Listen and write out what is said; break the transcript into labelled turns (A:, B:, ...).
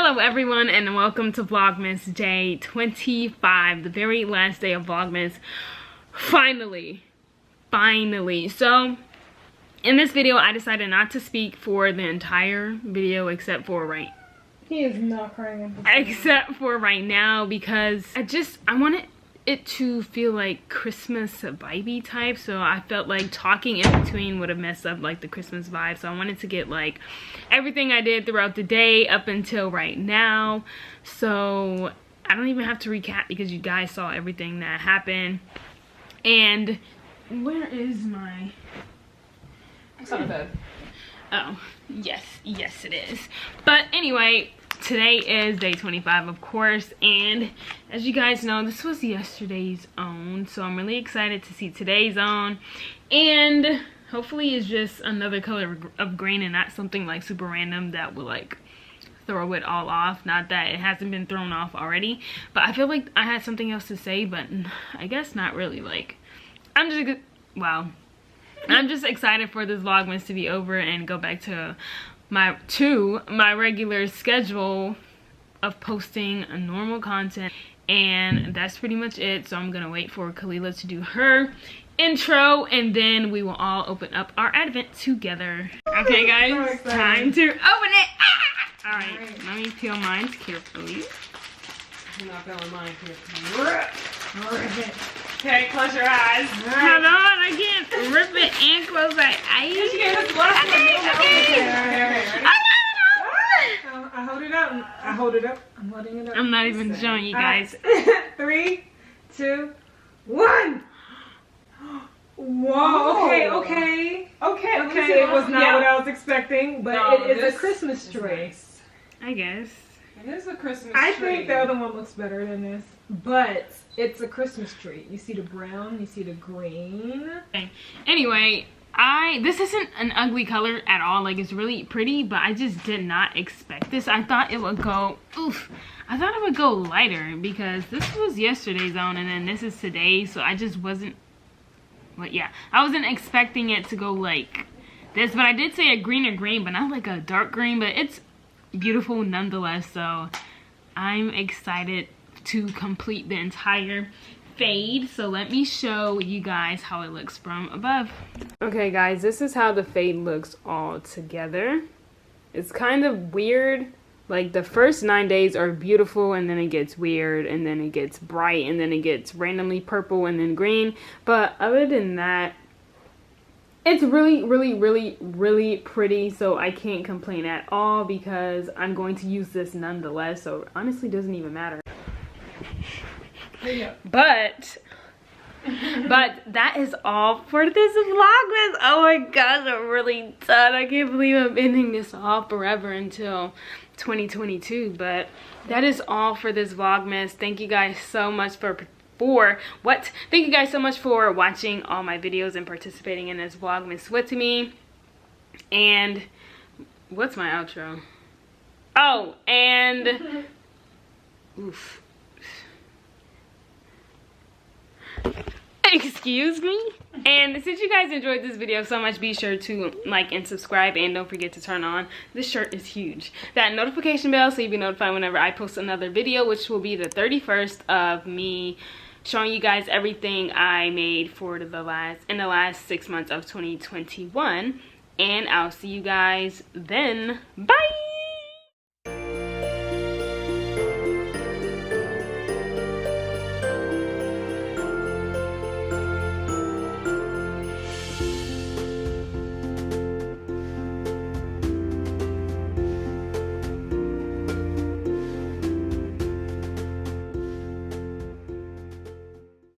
A: Hello everyone and welcome to Vlogmas day 25, the very last day of Vlogmas. Finally. So in this video I decided not to speak for the entire video except for right now because I wanted it to feel like Christmas vibey type, so I felt like talking in between would have messed up like the Christmas vibe. So I wanted to get like everything I did throughout the day up until right now, so I don't even have to recap because you guys saw everything that happened. And where is my...
B: It's on the bed.
A: Oh, yes it is. But anyway, today is day 25, of course, and as you guys know, this was yesterday's own, so I'm really excited to see today's own. And hopefully it's just another color of green and not something like super random that will like throw it all off. Not that it hasn't been thrown off already, but I feel like I had something else to say, but I guess not really. Like, I'm just excited for this Vlogmas to be over and go back to my regular schedule of posting a normal content, and that's pretty much it. So I'm gonna wait for Kalila to do her intro and then we will all open up our advent together. Okay guys, time to open it. All right, let me peel mine carefully.
B: I'm not feeling mine carefully. Okay, close your eyes.
A: Hold on, I can't rip it and close my eyes.
B: I hold it up. I hold it up. I'm holding it up.
A: I'm not even showing you guys.
B: 3, 2, 1. Whoa. Okay. It was not what I was expecting, but no, it is a Christmas tree. Nice.
A: I guess.
B: It is a Christmas tree. I think the other one looks better than this, but it's a Christmas tree. You see the brown, you see the green.
A: Okay. Anyway, this isn't an ugly color at all. Like, it's really pretty, but I just did not expect this. I thought it would go, I thought it would go lighter because this was yesterday's own and then this is today's, so I just wasn't, I wasn't expecting it to go like this. But I did say a greener green, but not like a dark green, but it's beautiful nonetheless. So I'm excited to complete the entire fade. So let me show you guys how it looks from above. Okay guys, this is how the fade looks all together. It's kind of weird. Like, the first 9 days are beautiful and then it gets weird and then it gets bright and then it gets randomly purple and then green. But other than that, it's really pretty. So I can't complain at all because I'm going to use this nonetheless. So it honestly doesn't even matter. But that is all for this Vlogmas. Oh my gosh, I'm really done. I can't believe I'm ending this off forever until 2022. But that is all for this Vlogmas. Thank you guys so much thank you guys so much for watching all my videos and participating in this Vlogmas with me. And what's my outro? Oh, and oof. Excuse me. And since you guys enjoyed this video so much, be sure to like and subscribe, and don't forget to turn on, this shirt is huge, that notification bell so you'll be notified whenever I post another video, which will be the 31st of me showing you guys everything I made for in the last 6 months of 2021. And I'll see you guys then. Bye.